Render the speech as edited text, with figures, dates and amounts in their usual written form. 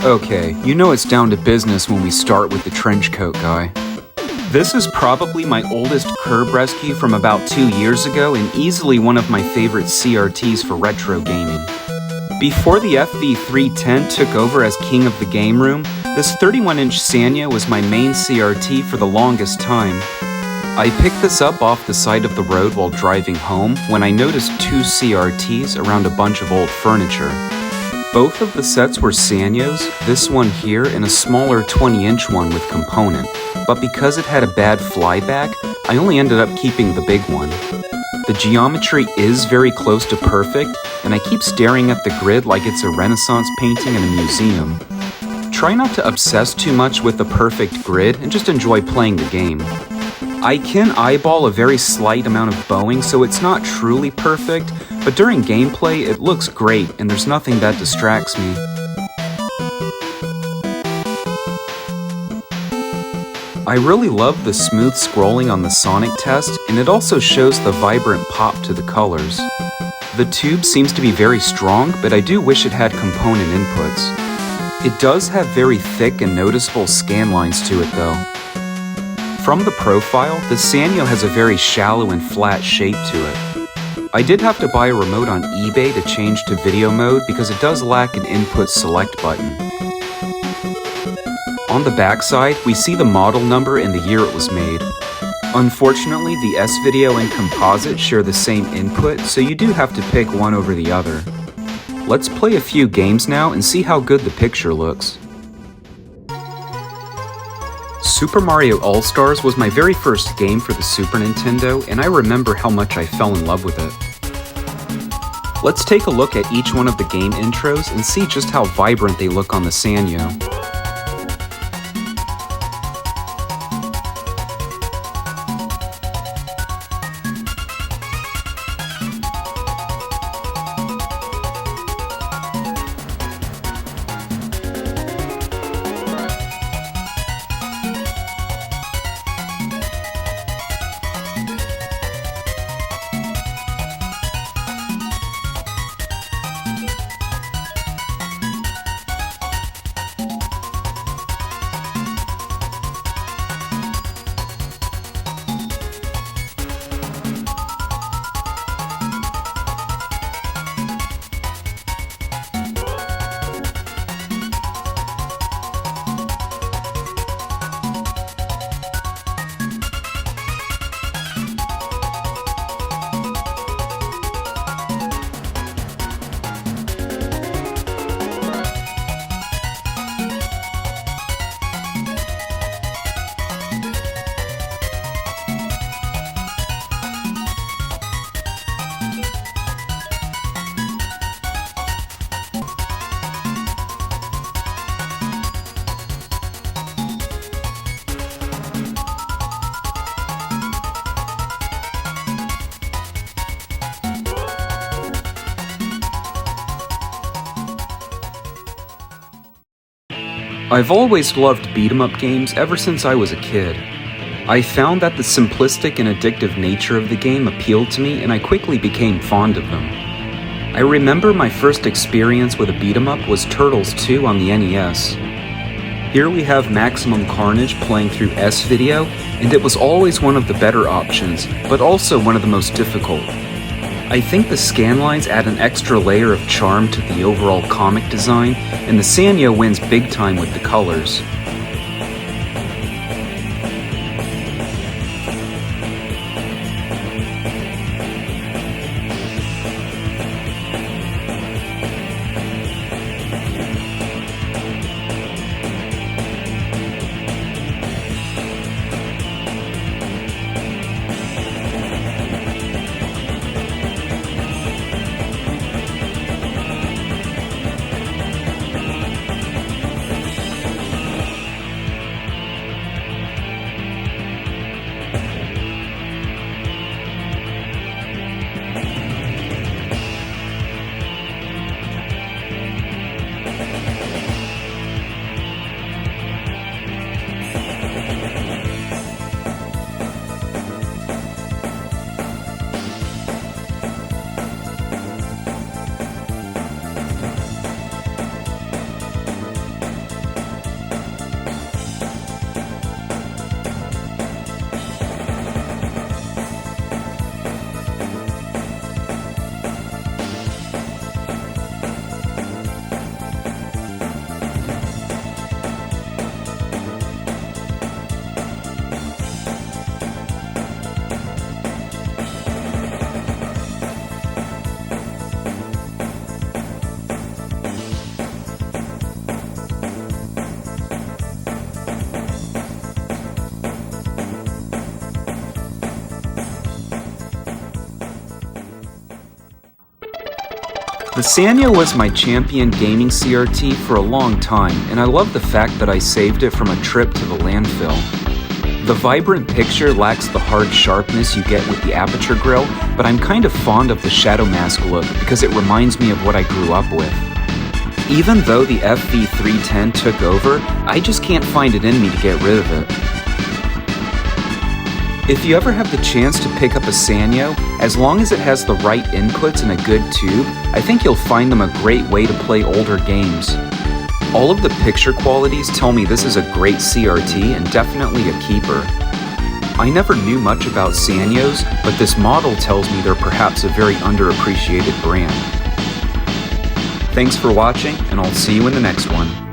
Okay, you know it's down to business when we start with the trench coat guy. This is probably my oldest curb rescue from about 2 years ago and easily one of my favorite CRTs for retro gaming. Before the FV310 took over as king of the game room, this 31-inch Sanyo was my main CRT for the longest time. I picked this up off the side of the road while driving home when I noticed 2 CRTs around a bunch of old furniture. Both of the sets were Sanyos, this one here and a smaller 20-inch one with component, but because it had a bad flyback, I only ended up keeping the big one. The geometry is very close to perfect, and I keep staring at the grid like it's a Renaissance painting in a museum. Try not to obsess too much with the perfect grid and just enjoy playing the game. I can eyeball a very slight amount of bowing, so it's not truly perfect, but during gameplay it looks great and there's nothing that distracts me. I really love the smooth scrolling on the Sonic test, and it also shows the vibrant pop to the colors. The tube seems to be very strong, but I do wish it had component inputs. It does have very thick and noticeable scanlines to it though. From the profile, the Sanyo has a very shallow and flat shape to it. I did have to buy a remote on eBay to change to video mode because it does lack an input select button. On the backside, we see the model number and the year it was made. Unfortunately, the S-Video and Composite share the same input, so you do have to pick one over the other. Let's play a few games now and see how good the picture looks. Super Mario AllStars was my very first game for the Super Nintendo, and I remember how much I fell in love with it. Let's take a look at each one of the game intros and see just how vibrant they look on the Sanyo. I've always loved beat-em-up games ever since I was a kid. I found that the simplistic and addictive nature of the game appealed to me, and I quickly became fond of them. I remember my first experience with a beat-em-up was Turtles 2 on the NES. Here we have Maximum Carnage playing through S-Video, and it was always one of the better options, but also one of the most difficult. I think the scanlines add an extra layer of charm to the overall comic design, and the Sanyo wins big time with the colors. The Sanyo was my champion gaming CRT for a long time, and I love the fact that I saved it from a trip to the landfill. The vibrant picture lacks the hard sharpness you get with the aperture grill, but I'm kind of fond of the shadow mask look because it reminds me of what I grew up with. Even though the FV310 took over, I just can't find it in me to get rid of it. If you ever have the chance to pick up a Sanyo, as long as it has the right inputs and a good tube, I think you'll find them a great way to play older games. All of the picture qualities tell me this is a great CRT and definitely a keeper. I never knew much about Sanyos, but this model tells me they're perhaps a very underappreciated brand. Thanks for watching, and I'll see you in the next one.